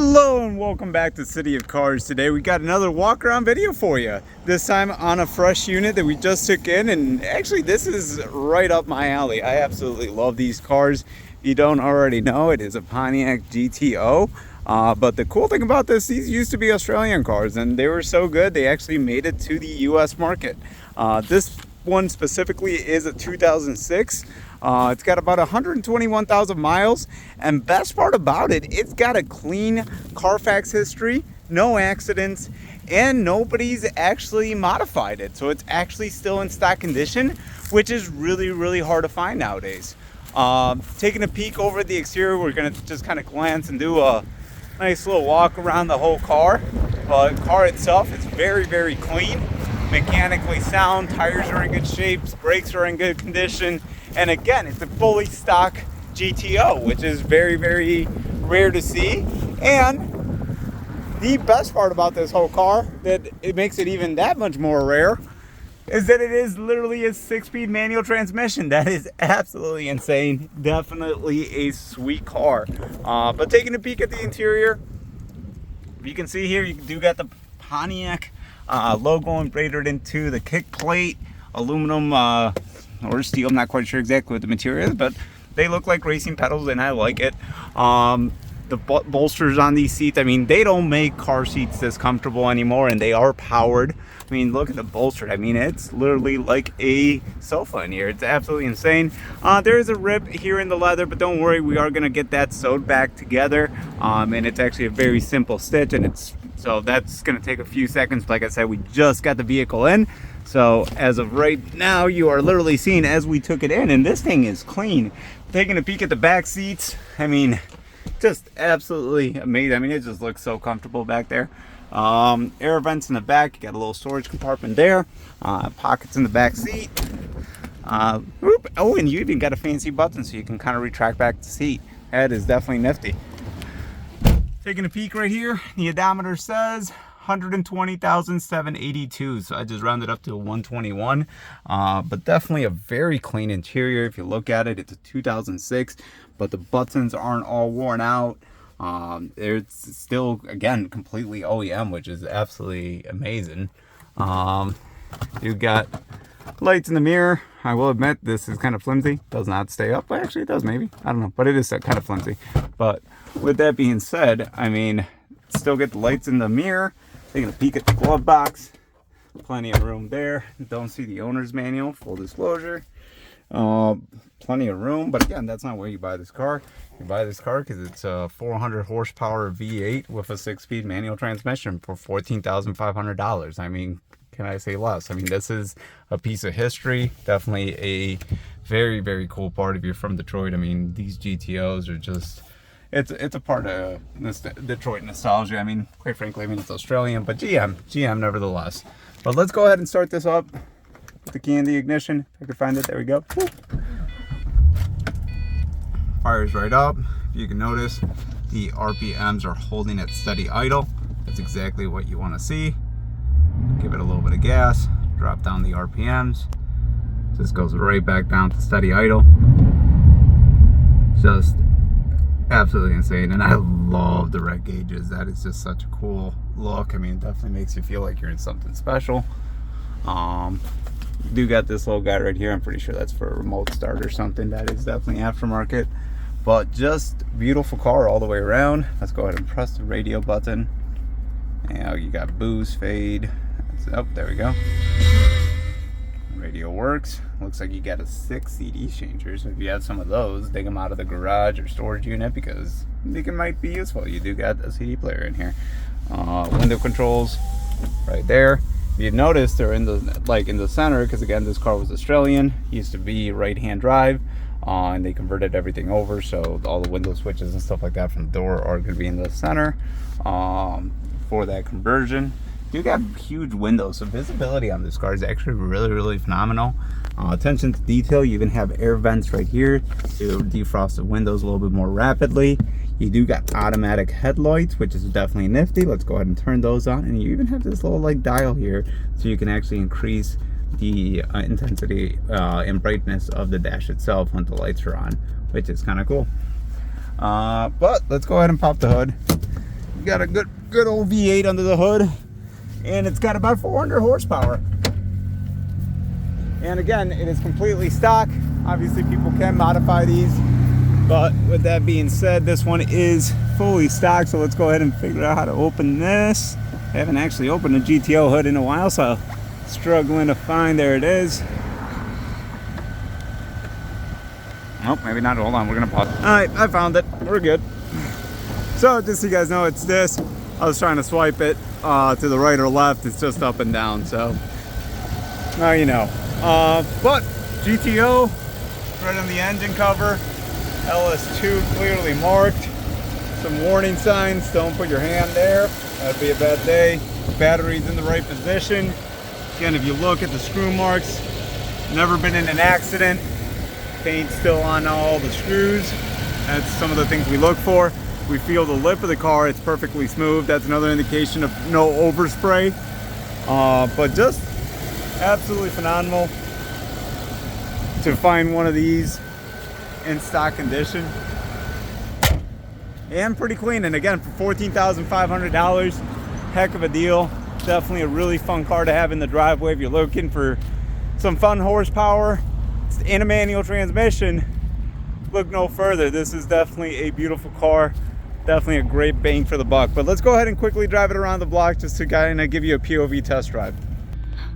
Hello and welcome back to City of Cars. Today we got another walk around video for you. This time on a fresh unit that we just took in, and actually this is right up my alley. I absolutely love these cars. If you don't already know, it is a Pontiac GTO. But the cool thing about this, these used to be Australian cars and they were so good they actually made it to the US market. This one specifically is a 2006. It's got about 121,000 miles, and best part about it, it's got a clean Carfax history, no accidents, and nobody's actually modified it. So it's actually still in stock condition, which is really hard to find nowadays. Taking a peek over the exterior, we're gonna just kind of glance and do a nice little walk around the whole car. The car itself is very clean, mechanically sound, tires are in good shape, brakes are in good condition. And again, it's a fully stock GTO, which is very rare to see. And the best part about this whole car, that it makes it even that much more rare, is that it is literally a 6-speed manual transmission. That is absolutely insane. Definitely a sweet car. But taking a peek at the interior, you can see here, you do got the Pontiac logo embroidered into the kick plate, aluminum or steel. I'm not quite sure exactly what the material is, but they look like racing pedals and I like it. The bolsters on these seats, I mean, they don't make car seats this comfortable anymore, and they are powered. I mean, look at the bolster. I mean, it's literally like a sofa in here. It's absolutely insane. There is a rip here in the leather, but don't worry, we are going to get that sewed back together. And it's actually a very simple stitch, and so that's going to take a few seconds. Like I said, we just got the vehicle in. So as of right now, you are literally seeing as we took it in, and this thing is clean. Taking a peek at the back seats, I mean, just absolutely amazing. I mean, it just looks so comfortable back there. Air vents in the back, you got a little storage compartment there, pockets in the back seat. Oh, and you even got a fancy button so you can kind of retract back the seat. That is definitely nifty. Taking a peek right here, the odometer says 120,782, so I just rounded up to 121. But definitely a very clean interior. If you look at it, it's a 2006, but the buttons aren't all worn out. It's still, again, completely OEM, which is absolutely amazing. You've got lights in the mirror. I will admit this is kind of flimsy, does not stay up. Well, actually it does, maybe, I don't know, but it is kind of flimsy. But with that being said, I mean, still get the lights in the mirror. Taking a peek at the glove box, plenty of room there. Don't see the owner's manual, full disclosure. Plenty of room, but again, that's not where you buy this car. You buy this car because it's a 400 horsepower V8 with a 6-speed manual transmission for $14,500. I mean, can I say less? I mean, this is a piece of history. Definitely a very cool part if you're from Detroit. I mean, these GTOs are just, it's a part of Detroit nostalgia. I mean, quite frankly, I mean, it's Australian, but GM nevertheless. But let's go ahead and start this up. Put the key in the ignition. If I can find it, there we go. Woo. Fires right up. If you can notice, the RPMs are holding at steady idle. That's exactly what you want to see. Give it a little bit of gas, drop down the RPMs. This goes right back down to steady idle. Just absolutely insane, and I love the red gauges. That is just such a cool look. I mean, it definitely makes you feel like you're in something special. You do got this little guy right here. I'm pretty sure that's for a remote start or something. That is definitely aftermarket, but just beautiful car all the way around. Let's go ahead and press the radio button. Now you got boost, fade. Oh, there we go. Radio works. Looks like you got a 6 CD changer, so if you have some of those, dig them out of the garage or storage unit because they might be useful. You do got a CD player in here. Window controls right there. If you notice, they're in the center because again, this car was Australian. Used to be right-hand drive, and they converted everything over, so all the window switches and stuff like that from the door are going to be in the center for that conversion. You got huge windows, so visibility on this car is actually really phenomenal. Attention to detail, you even have air vents right here to defrost the windows a little bit more rapidly. You do got automatic headlights, which is definitely nifty. Let's go ahead and turn those on, and you even have this little like dial here, so you can actually increase the intensity and brightness of the dash itself when the lights are on, which is kind of cool. But let's go ahead and pop the hood. You got a good old V8 under the hood, and it's got about 400 horsepower. And again, it is completely stock. Obviously people can modify these, but with that being said, this one is fully stock. So let's go ahead and figure out how to open this. I haven't actually opened a GTO hood in a while, so struggling to find. There it is. Nope, maybe not. Hold on, we're gonna pause. All right, I found it. We're good. So just so you guys know, it's this. I was trying to swipe it to the right or left. It's just up and down. So now you know. But GTO right on the engine cover, LS2 clearly marked. Some warning signs: don't put your hand there, that'd be a bad day. Battery's in the right position. Again, if you look at the screw marks, never been in an accident. Paint still on all the screws. That's some of the things we look for. We feel the lip of the car, it's perfectly smooth. That's another indication of no overspray. But just absolutely phenomenal to find one of these in stock condition, and pretty clean. And again, for $14,500, heck of a deal. Definitely a really fun car to have in the driveway if you're looking for some fun horsepower in a manual transmission. Look no further. This is definitely a beautiful car. Definitely a great bang for the buck. But let's go ahead and quickly drive it around the block just to kind of give you a POV test drive.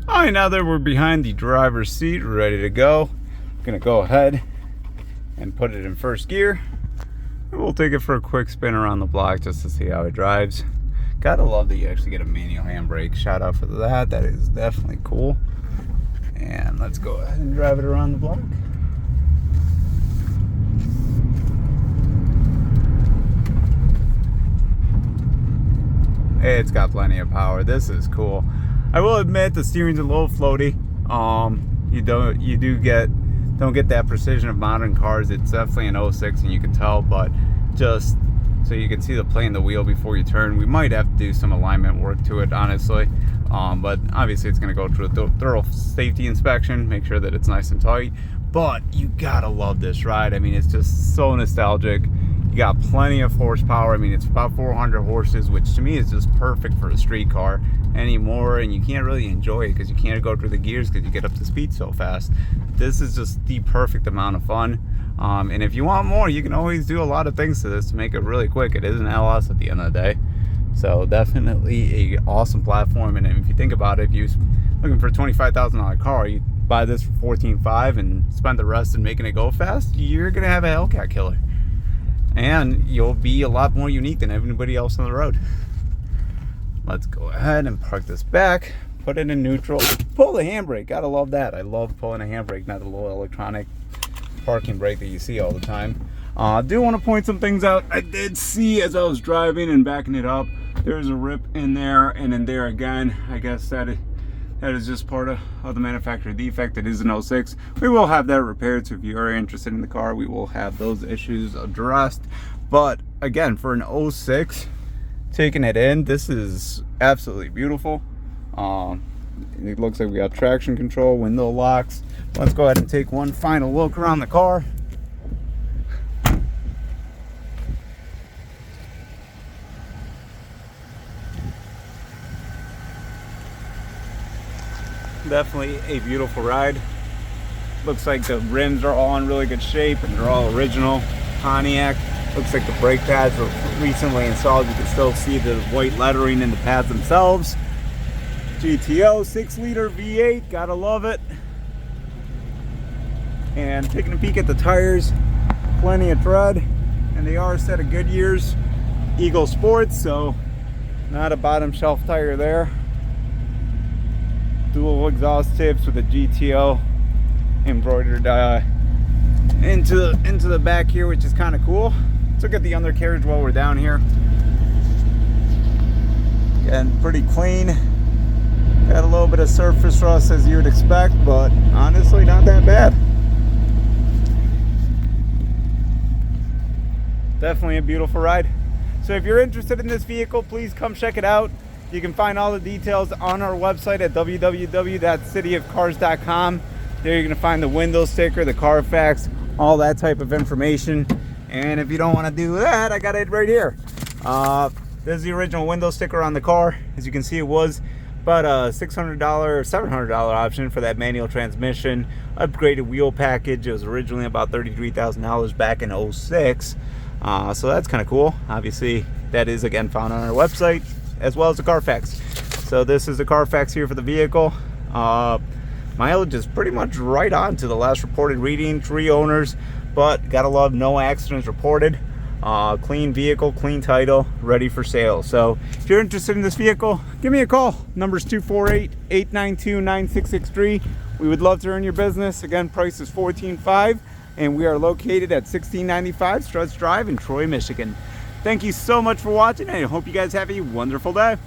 All right, now that we're behind the driver's seat, ready to go, I'm gonna go ahead and put it in first gear. And we'll take it for a quick spin around the block just to see how it drives. Gotta love that you actually get a manual handbrake. Shout out for that. That is definitely cool. And let's go ahead and drive it around the block. It's got plenty of power. This is cool. I will admit the steering's a little floaty. You don't get that precision of modern cars. It's definitely an 06 and you can tell, but just so you can see the plane, the wheel before you turn. We might have to do some alignment work to it, honestly. But obviously it's gonna go through a thorough safety inspection, make sure that it's nice and tight. But you gotta love this ride. I mean, it's just so nostalgic. You got plenty of horsepower. I mean, it's about 400 horses, which to me is just perfect for a street car anymore. And you can't really enjoy it because you can't go through the gears because you get up to speed so fast. This is just the perfect amount of fun. And if you want more, you can always do a lot of things to this to make it really quick. It is an LS at the end of the day. So definitely a awesome platform. And if you think about it, if you're looking for a $25,000 car, you buy this for $14,500 and spend the rest in making it go fast, you're gonna have a Hellcat killer. And you'll be a lot more unique than everybody else on the road. Let's go ahead and park this back, put it in neutral, pull the handbrake. Gotta love that. I love pulling a handbrake, not the little electronic parking brake that you see all the time. I do want to point some things out. I did see as I was driving and backing it up, there's a rip in there and in there again. I guess that is just part of the manufacturer defect. It is an 06. We will have that repaired, so if you are interested in the car, we will have those issues addressed. But again, for an 06, taking it in, this is absolutely beautiful. It looks like we got traction control, window locks. Let's go ahead and take one final look around the car. Definitely a beautiful ride. Looks like the rims are all in really good shape and they're all original Pontiac. Looks like the brake pads were recently installed. You can still see the white lettering in the pads themselves. GTO 6-liter V8, gotta love it. And taking a peek at the tires, plenty of tread, and they are a set of Goodyear's Eagle Sports, so not a bottom shelf tire there. Dual exhaust tips with a GTO embroidered into the back here, which is kind of cool. Let's look at the undercarriage while we're down here. Again, pretty clean. Got a little bit of surface rust as you would expect, but honestly not that bad. Definitely a beautiful ride. So if you're interested in this vehicle, please come check it out. You can find all the details on our website at www.cityofcars.com. There you're going to find the window sticker, the Carfax, all that type of information. And if you don't want to do that, I got it right here. This is the original window sticker on the car. As you can see, it was about a $600 or $700 option for that manual transmission. Upgraded wheel package. It was originally about $33,000 back in 06. So that's kind of cool. Obviously, that is again found on our website, as well as the Carfax. So this is the Carfax here for the vehicle. Mileage is pretty much right on to the last reported reading. 3 owners, but gotta love no accidents reported. Clean vehicle, clean title, ready for sale. So if you're interested in this vehicle, give me a call. Number's 248-892-9663. We would love to earn your business. Again, price is $14,500, and we are located at 1695 Struts Drive in Troy, Michigan. Thank you so much for watching, and I hope you guys have a wonderful day.